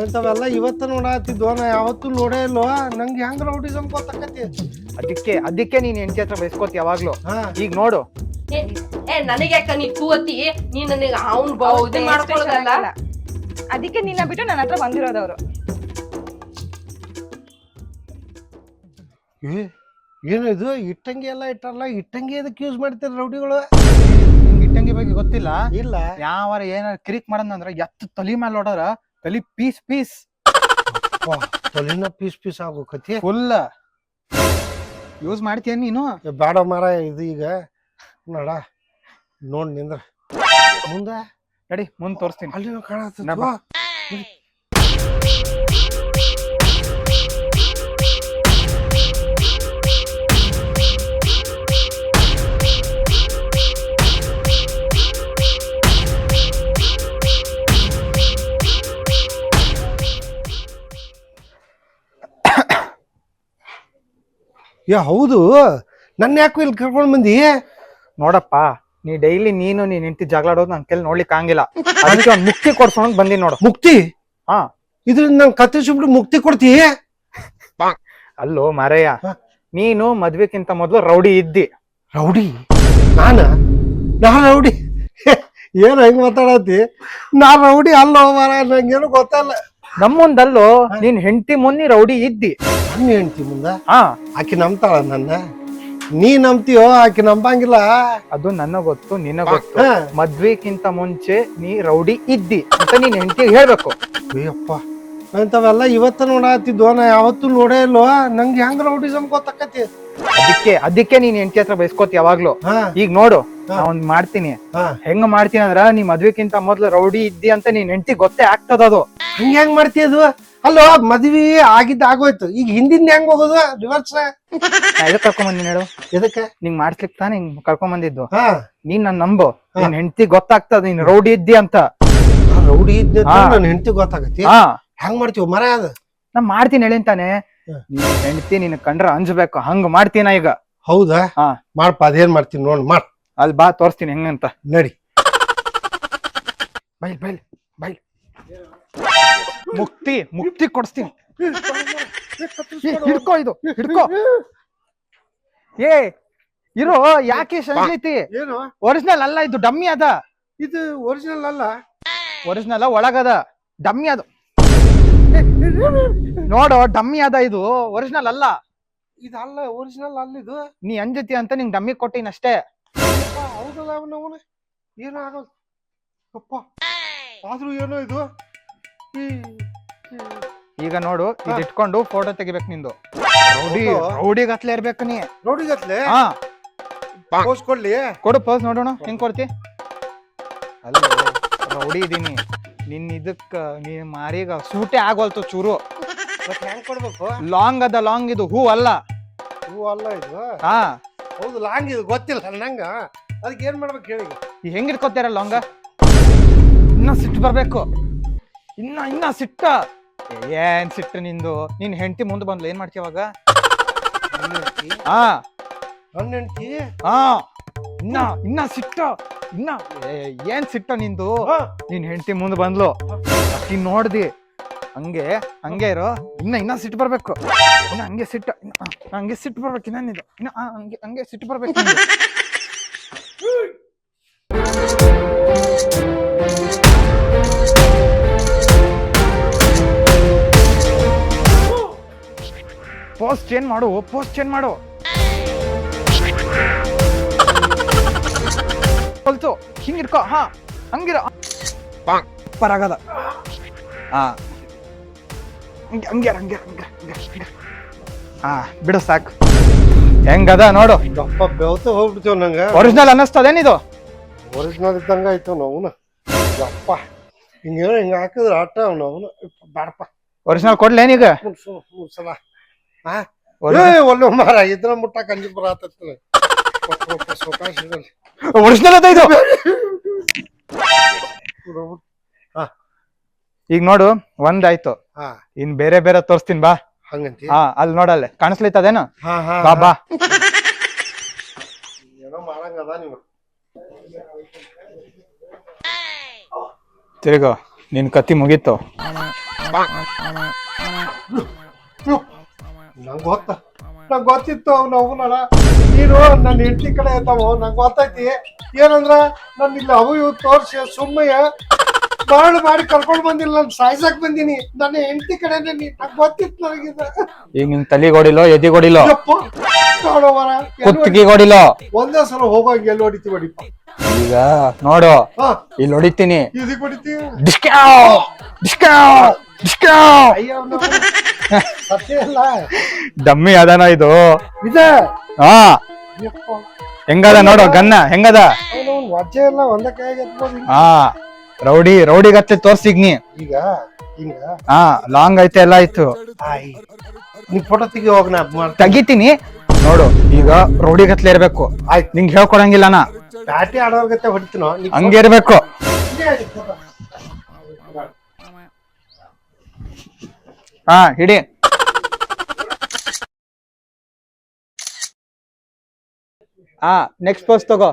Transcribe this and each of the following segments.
ಅಂತವೆಲ್ಲ ಇವತ್ತ ನೋಡಾತಿದ್ವ, ನಾ ಯಾವತ್ತೂ ನೋಡೇ ಇಲ್ವ. ನಂಗೆ ಹೆಂಗ್ ರೌಡಿಸಮ್ ಗೊತ್ತಾಕತಿ. ಅದಕ್ಕೆ ನೀನ್ ಹೆಂಡತಿ ಹತ್ರ ಬೈಸ್ಕೋತಿ ಯಾವಾಗ್ಲೂ. ಈಗ ನೋಡು, ನನಗೆ ಯಾಕ ನೀ ತೂವತ್ತಿ, ನೀ ನನಗೆ ಅವ್ನ್ ಇದು ಮಾಡ್ಕೊಳ್ಳೋದಲ್ಲ. ಅದಕ್ಕೆ ನಿನ್ನ ಬಿಟ್ಟು ನನ್ನ ಹತ್ರ ಬಂದಿರೋದವ್ರು. ಏನಿದು ಇಟ್ಟಂಗಿ ಎಲ್ಲ ಇಟ್ಟಾರಲ್ಲ, ಇಟ್ಟಂಗಿ ಅದಕ್ಕೆ ಯೂಸ್ ಮಾಡ್ತಾರೆ ರೌಡಿಗಳು? ನಿಂಗೆ ಇಟ್ಟಂಗಿ ಬಗ್ಗೆ ಗೊತ್ತಿಲ್ಲ? ಇಲ್ಲ. ಯಾವಾರ ಏನಾರ ಕಿರಿಕ್ ಮಾಡಂದ್ರ ಎತ್ತು ತಲಿ ಮೇಲೆ ನೋಡಾರ ತಲಿ ಪೀಸ್ ಪೀಸ್ ತಲಿನ ಪೀಸ್ ಆಗೋಕತಿ. ಫುಲ್ ಯೂಸ್ ಮಾಡ್ತೀಯ ನೀನು? ಬೇಡ ಮಾರ, ಇದು ಈಗ ನೋಡ ನೋಡ್ ನಿಂದ್ರ ಮುಂದ ನಡಿ ಮುಂದ್ ತೋರಿಸ್ತೀನಿ. ಅಲ್ಲಿ ಕಾಣತ್ತ. ಹೌದು, ನನ್ನ ಯಾಕೋ ಇಲ್ಲಿ ಕರ್ಕೊಂಡ್ ಬಂದಿ? ನೋಡಪ್ಪ, ನೀ ಡೈಲಿ ನೀನು ನೀನ್ ಹೆಂಡತಿ ಜಗಳಾಡೋದು ನನ್ ಕೆಲ್ ನೋಡ್ಲಿಕ್ಕೆ ಆಗಿಲ್ಲ. ಅದಕ್ಕೆ ಒಂದ್ ಮುಕ್ತಿ ಕೊಡ್ಸೋಣ ಬಂದಿ ನೋಡು. ಮುಕ್ತಿ? ಹಾ, ಇದ್ರಿಂದ ನನ್ ಕತ್ತಿಸ್ಬಿಟ್ಟು ಮುಕ್ತಿ ಕೊಡ್ತಿ? ಅಲ್ಲೋ ಮಾರಯ್ಯ, ನೀನು ಮದ್ವೆಕ್ಕಿಂತ ಮೊದ್ಲು ರೌಡಿ ಇದ್ದಿ. ರೌಡಿ? ನಾ ರೌಡಿ? ಏನ್ ಹೆಂಗ್ ಮಾತಾಡತಿ? ನಾ ರೌಡಿ ಅಲ್ಲೋ ಮಾರ, ನಂಗೇನು ಗೊತ್ತಲ್ಲ. ನಮ್ಮುಂದಲ್ಲೋ ನೀನ್ ಹೆಂಡತಿ ಮುನ್ನಿ ರೌಡಿ ಇದ್ದಿ. ನನ್ನ ಹೆಂಡತಿ ಮುಂದ? ಹಾ. ಆಕಿ ನಂಬ್ತಾಳ ನನ್ನ? ನೀ ನಂಬ್ತೀಯೋ? ಆಕಿ ನಂಬಂಗಿಲ್ಲ. ಅದು ನನಗ್ ಗೊತ್ತು, ನಿನಗ್ ಗೊತ್ತು. ಮದ್ವೆಕ್ಕಿಂತ ಮುಂಚೆ ನೀ ರೌಡಿ ಇದ್ದಿ ಅಂತ ನೀನ್ ಹೆಂಡತಿಗೆ ಹೇಳ್ಬೇಕು. ಅಯ್ಯಪ್ಪ, ಅಂತವೆಲ್ಲ ಇವತ್ತ ನೋಡಾತಿದ್ವ, ನಾ ಯಾವತ್ತೂ ನೋಡೇ ಇಲ್ವ. ನಂಗೆ ಹೆಂಗ್ ರೌಡಿಸಮ್ ಗೊತ್ತಾಕತಿ. ಅದಕ್ಕೆ ನೀನ್ ಹೆಂಡತಿ ಹತ್ರ ಬೈಸ್ಕೋತಿ ಯಾವಾಗ್ಲೂ. ಈಗ ನೋಡು, ನಾ ಒಂದ್ ಮಾಡ್ತೀನಿ. ಹೆಂಗ್ ಮಾಡ್ತೀನಿ ಅಂದ್ರ, ನೀ ಮದ್ವೆಕ್ಕಿಂತ ಮೊದ್ಲು ರೌಡಿ ಇದ್ದಿ ಅಂತ ನೀನ್ ಹೆಂಡತಿ ಗೊತ್ತೇ ಆಗ್ತದ. ಅದು ಹೆಂಗ್ ಮಾಡ್ತಿ ಅದು? ಅಲ್ಲೋ, ಮದ್ವಿ ಆಗಿದ್ದ ಆಗೋಯ್ತು, ಈಗ ಹಿಂದಿಂದ ಹೆಂಗ್ ಹೋಗೋದು? ರಿವರ್ಸ್? ಎದಕ್ ಕರ್ಕೊಂಡ್ ಬಂದಿನಿ ಹೇಳು? ಎದಕ್ಕೆ? ನಿಂಗ್ ಮಾಡ್ಸ್ಲಿಕ್ ತಾನೇ ಹಿಂಗ್ ಕರ್ಕೊಂಡ್ ಬಂದಿದ್ದು. ನೀನ್ ನನ್ ನಂಬು, ನಿನ್ ಹೆಂಡತಿ ಗೊತ್ತಾಗ್ತದ ನೀನ್ ರೌಡಿ ಇದ್ದಿ ಅಂತ. ರೌಡಿ ಇದ್ದ ನನ್ ಹೆಂಡತಿ ಗೊತ್ತಾಗತಿ? ಹೆಂಗ್ ಮಾಡ್ತೀವ ಮರ? ಅದು ನಾ ಮಾಡ್ತೀನಿ ಹೇಳಿಂತಾನೆ. ನೀನ್ ಹೆಂಡತಿ ನಿನ್ ಕಂಡ್ರ ಅಂಜಬೇಕು, ಹಂಗ ಮಾಡ್ತೀನ ಈಗ. ಹೌದಾ? ಮಾಡ್ಪ, ಅದೇನ್ ಮಾಡ್ತೀನಿ ನೋಡ್. ಮಾಡ್ ಅಲ್ಲಿ ಬಾ, ತೋರಿಸ್ತೀನಿ ಹೆಂಗಂತ. ನಡಿ. ಬೈಲ್ ಮುಕ್ತಿ ಕೊಡಿಸ್ತೀನಿ. ಹಿಡ್ಕೋ, ಇದು ಹಿಡ್ಕೋ. ಇರೋ, ಯಾಕೆ ಸಂಜೀತಿ? ಏನು ಒರಿಜಿನಲ್ ಅಲ್ಲ ಇದು, ಡಮ್ಮಿ ಅದ. ಇದು ಒರಿಜಿನಲ್ ಅಲ್ಲ? ಒರಿಜಿನಲ್ ಒಳಗದ, ಡಮ್ಮಿ ಅದು. ನೋಡು, ಡಮ್ಮಿ ಅದ ಇದು, ಒರಿಜಿನಲ್ ಅಲ್ಲ. ಇದಲ್ಲ, ಒರಿಜಿನಲ್ ಅಲ್ಲ ಇದು. ನೀ ಅಂಜತಿ ಅಂತ ನಿಂಗ್ ಡಮ್ಮಿ ಕೊಟ್ಟಿನ ಅಷ್ಟೇ. ಹೌದಲ್ಲ, ಅವನವನ ಏನೋ ಆಗೋದು ಅಪ್ಪ. ಆದ್ರೂ ಏನೋ ಇದು. ಈಗ ನೋಡು, ಇದು ಇಟ್ಕೊಂಡು ಫೋಟೋ ತೆಗಿಬೇಕು ನಿಂದು. ರೌಡಿಗತ್ಲೆ ಇರ್ಬೇಕು ನೀ. ರೌಡಿಗತ್ಲೆ? ಹಾ, ಪೋಸ್ ಕೊಡ್ಲಿ? ಕೊಡು ಪೋಸ್ ನೋಡೋಣ, ಹೆಂಗ್ ಕೊಡ್ತಿ? ಅಲ್ಲ, ರೌಡಿ ಇದೀನಿ ನಿನ್ ಇದಕ್ಕ. ನೀ ಮಾರಿಗ ಸೂಟೆ ಆಗೋಲ್ತು ಚೂರು. ಹೆಂಗ್ ಕೊಡ್ಬೇಕು? ಲಾಂಗ್ ಅದ, ಲಾಂಗ್ ಇದು, ಹೂ ಅಲ್ಲ. ಹೂ ಅಲ್ಲ ಇದು? ಹಾ ಹೌದು, ಲಾಂಗ್ ಇದು ಗೊತ್ತಿಲ್ಲ ನಂಗ. ಅದಕ್ಕೆ ಏನ್ ಮಾಡ್ಬೇಕು ಹೇಳಿ? ಈ ಹೆಂಗ್ ಇಟ್ಕೋತಾರ ಲಾಂಗ? ಇನ್ನ ಸಿಟ್ಟು ಬರ್ಬೇಕು, ಇನ್ನ ಸಿಟ್ಟ. ಏನ್ ಸಿಟ್ಟು ನಿಂದು? ನೀನ್ ಹೆಂಡತಿ ಮುಂದೆ ಬಂದ್ಲು, ಏನ್ ಮಾಡ್ತೀವಾಗ? ಹಾ, ನನ್ನ ಹೆಂಡತಿ? ಹಾ, ಇನ್ನ ಸಿಟ್ಟ. ಏನ್ ಸಿಟ್ಟ ನಿಂದು? ನೀನ್ ಹೆಂಡತಿ ಮುಂದೆ ಬಂದ್ಲು, ಅಕ್ಕಿ ನೋಡ್ದಿ, ಹಂಗೆ ಇರೋ. ಇನ್ನ ಸಿಟ್ಟು ಬರ್ಬೇಕು, ಹಂಗೆ ಸಿಟ್ಟು ಬರ್ಬೇಕು. ಇನ್ನೇನಿದು, ಹಂಗೆ ಸಿಟ್ಟು ಬರ್ಬೇಕು. ಪೋಸ್ಟ್ ಚೇಂಜ್ ಮಾಡು. ಹೊಲ್ತು ಹಿಂಗ್ ಇಟ್ಕೋ. ಹಾ, ಹಂಗಿರ ಪರಾಗದ. ಹಾ, ಹಂಗೆ. ಹಾ, ಬಿಡು ಸಾಕು. ಹೆಂಗದ ನೋಡು. ದಪ್ಪ ಬೆವತು ಹೋಗ್ಬಿಡ್ತೀವ ನಂಗ. ಒರಿಜಿನಲ್ ಅನ್ನಿಸ್ತದೇನಿದು? ಒರಿಜಿನಲ್ ಇದ್ದಂಗ ಆಯ್ತು ನಾವು. ಯಪ್ಪ, ಹಿಂಗ ಹಾಕಿದ್ರ ಆಟ ನಾವು. ಬಾಡಪ್ಪ, ಒರಿಜಿನಲ್ ಕೊಡ್ಲೇನೀಗ? ಸಲ ಒಳ್ಳೆ ಮಾರ ಇದ್ರ ಮುಟ್ಟಕ್ ಅಂಜಿ ಬರತ್ತ. ಒರಿಜಿನಲ್ ಅದ ಇದು. ಈಗ ನೋಡು, ಒಂದಾಯ್ತು. ಇನ್ ಬೇರೆ ತೋರಿಸ್ತೀನಿ ಬಾ. ಹಂಗಂತಿ ಹಾ ಅಲ್ಲಿ ನೋಡಲ್ಲೇ ಕಾಣಿಸ್ಲಿತ್ತದೇನು ಹಾ ಹಾ ಬಾ ಬಾ ಏನೋ ಮಾಡಂಗದ ನೀವು ತಿರುಗು ನಿನ್ ಕತ್ತಿ ಮುಗೀತು ನಂಗ್ ಗೊತ್ತಿತ್ತು ಅವ್ನಲ್ಲ ನೀನು ನನ್ನ ಹೆಂಡತಿ ಕಡೆ ಇದ್ದಾವ ನಂಗೆ ಗೊತ್ತೈತಿ ಏನಂದ್ರ ನಾನು ಇಲ್ಲಿ ಅವು ಇವು ತೋರ್ಸಿ ಸುಮ್ಮಯ್ಯ ಬಾಳು ಮಾಡಿ ಕರ್ಕೊಂಡ್ ಬಂದಿಲ್ಲ ನಾನು ಸಾಯ್ಸಕ್ ಬಂದೀನಿ ನನ್ನ ಹೆಂಡತಿ ಕಡೆನೇ ನಂಗೆ ಗೊತ್ತಿತ್ತು ನನಗಿದ ಈಗ ನಿನ್ ತಲಿ ಹೊಡಿಲೋ ಎದಿ ಹೊಡಿಲೋ ನೋಡೋವರ ಕುತ್ತಿಗೆ ಹೊಡಿಲೋ ಒಂದೇ ಸಲ ಹೋಗೋಂಗ ಎಲ್ಲಿ ಹೊಡಿತೀವಿ ಹೊಡಿಪ ಈಗ ನೋಡು ಹಾ ಇಲ್ಲಿ ಹೊಡಿತೀನಿ ಇದಕ್ ಹೊಡಿತೀವಿ ಡಿಸ್ಕ್ಯಾವ್ ಡಿಸ್ಕ್ಯಾವ್ ಡಿಸ್ಕ್ಯಾವ್ ಅಯ್ಯ ಸತ್ಯ ಇಲ್ಲ ಡಮ್ಮಿ ಅದಾನ ಇದು ಇದೆ ಹಾ ಹೆಂಗದ ನೋಡು ಗನ್ನ ಹೆಂಗದ ಅವನು ವಜ್ಜೆ ಎಲ್ಲ ಒಂದ ಕೈಗೆ ಎತ್ಬೋದು ಹಾ ರೌಡಿ ಗತ್ತೆ ತೋರ್ಸಿಗ್ ನೀ ಈಗ ಹಿಂಗ ಹಾ ಲಾಂಗ್ ಐತೆ ಎಲ್ಲ ಆಯ್ತು ಆಯ್ ನೀ ಫೋಟೋ ತೆಗಿ ಹೋಗ್ ನಾ ಮಾಡ್ತೀನಿ ತೆಗಿತೀನಿ ನೋಡು ಈಗ ರೌಡಿ ಗತ್ಲೆ ಇರ್ಬೇಕು ಆಯ್ತು ನಿಂಗ್ ಹೇಳ್ಕೊಡಂಗಿಲ್ಲ ನಾ ಬ್ಯಾಟಿ ಆಡೋರ್ ಗತೆ ಹೊಡಿತೀನೋ ಹಂಗೆ ಇರ್ಬೇಕು ಹಾ ಹಿಡಿ ಹಾ ನೆಕ್ಸ್ಟ್ ಪೋಸ್ ತಗೋ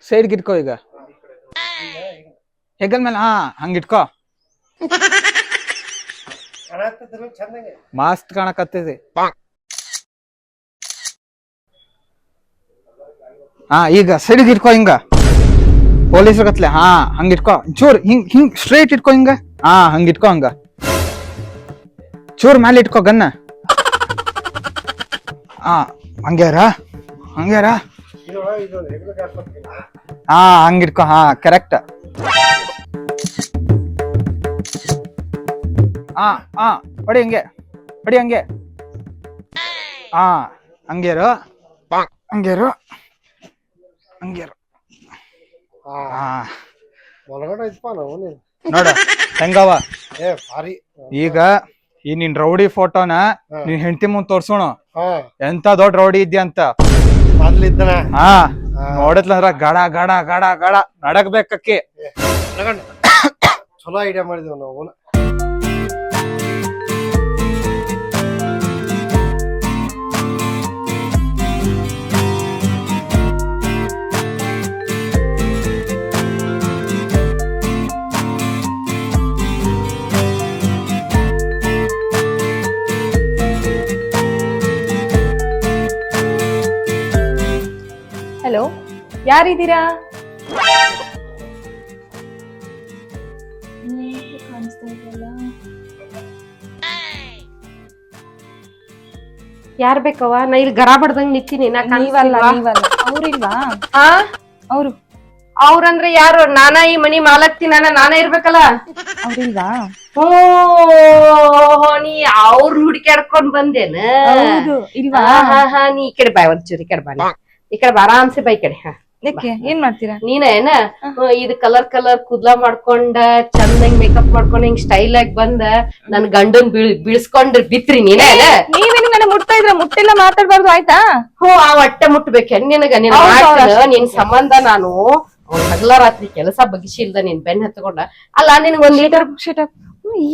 ಸೈಡ್ ಇಟ್ಕೋ ಈಗ ಹೆಗಲ್ ಮೇಲೆ ಹಾ ಹಂಗಿಟ್ಕೋ ಮಸ್ತ್ ಕಾಣಕತ್ತಿದೆ ಹಾ ಈಗ ಸೈಡ್ ಇಟ್ಕೋ ಹಿಂಗ ಪೊಲೀಸ್ ಗತ್ಲೆ ಹಾ ಹಂಗಿಟ್ಕೋ ಚೂರ್ ಹಿಂಗ್ ಸ್ಟ್ರೈಟ್ ಇಟ್ಕೋ ಹಿಂಗ ಹಾ ಹಂಗಿಟ್ಕೋ ಹಂಗ ಚೂರ್ ಮೇಲೆ ಇಟ್ಕೋ ಗನ್ನ ಹಾ ಹಂಗ್ಯಾರ ಹಾ ಹಂಗಿಟ್ಕೋ ಹಾ ಕರೆಕ್ಟ್ ಹಾ ಹಾ ಹೊಡಿ ಹಂಗೆ ಹಾ ಹಂಗೇರು ಹಾ ಒಳಗಡೆ ಐತಪ್ಪ ನಾವು ನೋಡ ಹೆಂಗವ ಏ ಭಾರಿ ಈಗ ಈ ನಿನ್ ರೌಡಿ ಫೋಟೋನ ನಿನ್ ಹೆಂಡತಿ ಮುಂದ್ ತೋರ್ಸೋಣ ಹಾ ಎಂತ ದೊಡ್ಡ ರೌಡಿ ಇದ್ಯಾ ಅಂತ ಮೊದ್ಲಿದ್ದನ ಹಾ ನೋಡತ್ಲಂದ್ರ ಗಡ ಗಡ ಗಡ ಗಡ ನಡಕ್ಬೇಕಕ್ಕಿ ಚಲೋ ಐಡಿಯಾ ಮಾಡಿದೀವಿ ನಾವು ಹಲೋ ಯಾರಿದ್ದೀರಾ ಯಾರ್ ಬೇಕವ ನಾ ಇಲ್ಲಿ ಗರ ಬಡ್ದಂಗ್ ನಿಂತೀನಿ ನೀವಲ್ಲ ಅವ್ರಿಲ್ವಾ ಅವ್ರು ಅವ್ರಂದ್ರೆ ಯಾರು ನಾನಾ ಈ ಮನಿ ಮಾಲಕ್ತಿ ನಾನೇ ಇರ್ಬೇಕಲ್ಲ ಅವ್ರಿಲ್ವಾ ಓ ನೀ ಅವ್ರ ಹುಡುಕ್ಯಾಡ್ಕೊಂಡ್ ಬಂದೇನ ಹೌದು ಇಲ್ವಾ ಹಾ ನೀ ಈ ಕಡೆ ಬಾಯ್ ಒಂಚೂರು ಈ ಕಡೆ ಬಾ ಈ ಕಡೆ ಬಾ ಆರಾಮ್ಸೆ ಬಾ ಈ ಕಡೆ ಹಾ ಯಾಕೆ ಏನ್ ಮಾಡ್ತೀರಾ ನೀನೇನ ಇದು ಕಲರ್ ಕೂದ್ಲ ಮಾಡ್ಕೊಂಡ ಚಂದಂಗ್ ಮೇಕಪ್ ಮಾಡ್ಕೊಂಡ್ ಹಿಂಗ್ ಸ್ಟೈಲ್ ಆಗಿ ಬಂದ ನನ್ ಗಂಡನ್ ಬೀಳ್ಸ್ಕೊಂಡ್ ಬಿತ್ರಿ ನೀನೇನ ನೀವೇನು ನನ್ನ ಮುಟ್ತಾ ಇದ್ರ ಮುಟ್ಟಿಲ್ಲ ಮಾತಾಡ್ಬಾರ್ದು ಆಯ್ತಾ ಆ ಹೊಟ್ಟೆ ಮುಟ್ಬೇಕು ನಿನಗ ನಿನ್ ಸಂಬಂಧ ನಾನು ಹಗಲ ರಾತ್ರಿ ಕೆಲಸ ಬಗಿಸಿಲ್ದ ನೀನ್ ಬೆನ್ ಹತ್ಕೊಂಡ ಅಲ್ಲ ನಿನ್ಗ ಒಂದ್ ಲೀಟರ್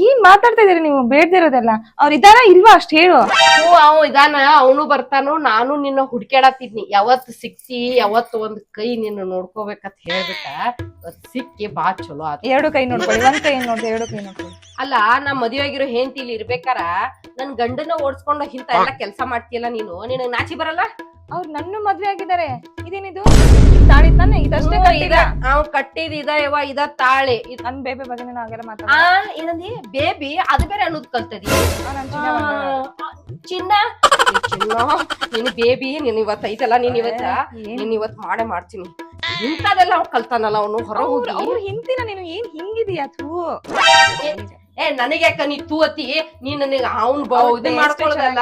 ಏನ್ ಮಾತಾಡ್ತಾ ಇದೀರಿ ನೀವು ಬೇಡ್ದಿರೋದೆಲ್ಲ ಅವ್ರ ಇದಾರ ಇಲ್ವಾ ಅಷ್ಟ್ ಹೇಳು ಅವ್ ಇದಾನ ಅವನು ಬರ್ತಾನು ನಾನು ನಿನ್ನ ಹುಡ್ಕ್ಯಾಡತ್ತಿದ್ನಿ ಯಾವತ್ ಸಿಕ್ತಿ ಯಾವತ್ ಒಂದ್ ಕೈ ನಿನ್ನ ನೋಡ್ಕೋಬೇಕಂತ ಹೇಳ್ಬಿಟ್ಟ ಸಿಕ್ಕಿ ಬಾ ಚಲೋ ಆತ ಎರಡು ಕೈ ನೋಡ್ಕೊಳ್ಳಿ ಒಂದ್ ಕೈ ನೋಡ್ರಿ ಎರಡು ಕೈ ನೋಡ್ಕೊಳ್ಳಿ ಅಲ್ಲ ನಾ ಮದ್ವೆ ಆಗಿರೋ ಹೆಂಡತಿ ಇಲ್ಲಿ ಇರ್ಬೇಕಾರ ನನ್ ಗಂಡನ ಓಡಿಸ್ಕೊಂಡ ಇಂತ ಎಲ್ಲಾ ಕೆಲ್ಸ ಮಾಡ್ತೀಯಲ್ಲ ನೀನು ನಿನಗ್ ನಾಚಿ ಬರಲ್ಲ ಅವ್ರು ನನ್ನ ಮದ್ವೆ ಆಗಿದ್ದಾರೆ ಇದೇನಿದು ತಾಳಿ ತಾನೆ ಇದಷ್ಟೇ ಕಟ್ಟಿಲ್ಲ ಅವ್ ಕಟ್ಟಿದ್ ಇದ ತಾಳೆ ನನ್ ಬೇಬೆ ಬಗ್ಗೆ ನಾನು ಹಾಗೆಲ್ಲ ಮಾತಾಡ ಏನಂದಿ ಬೇಬಿ ಅದು ಬೇರೆ ಅನ್ನೋದ್ ಕಲ್ತದಿ ಚಿನ್ನ ನೀನ್ ಬೇಬಿ ನೀನ್ ಇವತ್ ಐತಲ್ಲ ನೀನ್ ಇವತ್ ಮಾಡೇ ಮಾಡ್ತೀನಿ ಇಂತದೆಲ್ಲ ಅವ್ ಕಲ್ತಾನಲ್ಲ ಅವನು ಹೊರ ಹೋಗಿ ಅವ್ರು ಹಿಂತಿನ ನೀನು ಏನ್ ಹಿಂಗಿದೀಯ ಥೂ ನನಗ್ಯಾಕ ನೀ ತೂ ಅತಿ ನೀ ನನಗ ಅವ್ನ್ ಇದು ಮಾಡ್ಕೊಳ್ಳೋದಲ್ಲ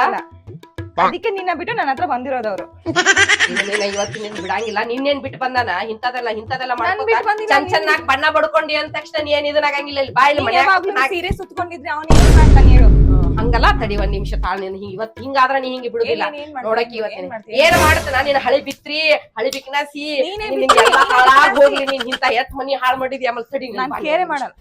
ಅದಕ್ಕೆ ನಿನ್ನ ಬಿಟ್ಟು ನನ್ನ ಹತ್ರ ಬಂದಿರೋದವ್ರು ಇವತ್ತು ನಿನ್ ಬಿಡಂಗಿಲ್ಲ ನಿನ್ನೇನ್ ಬಿಟ್ಟು ಬಂದಾನ ಇಂತದೆಲ್ಲ ಚೆನ್ನಾಗ್ ಬಣ್ಣ ಬಡ್ಕೊಂಡಿ ಅಂದ ತಕ್ಷಣ ನೀನ್ ಇದನ್ನಾಗಂಗಿಲ್ಲ ಬಾಯಿಲಿ ಸೀರೆ ಸುತ್ಕೊಂಡಿದ್ರೆ ಅವ್ನ ಏನ್ ಮಾಡ್ತಾನೆ ಹೇಳು ಹಂಗಲ್ಲ ತಡಿ ಒಂದ್ ನಿಮಿಷ ತಾಳ್ ನೀನ್ ಇವತ್ ಹಿಂಗಾದ್ರ ನೀ ಹಿಂಗ ಬಿಡುದಿಲ್ಲ ನೋಡಕ್ ಇವತ್ತಿನ ಏನ್ ಮಾಡ್ತಾನ ನೀನ್ ಹಳಿ ಬಿತ್ರಿ ಹಳಿ ಬಿಕ್ನಾಸಿ ಹಾಳಾಗ್ ಹೋಗ್ಲಿ ನೀನ್ ಇಂತ ಎತ್ ಮನಿ ಹಾಳ್ ಮಾಡಿದ್ಯ ಆಮೇಲೆ ತಡಿ ನಾನ್ ಕೇರೆ ಮಾಡಲ್ಲ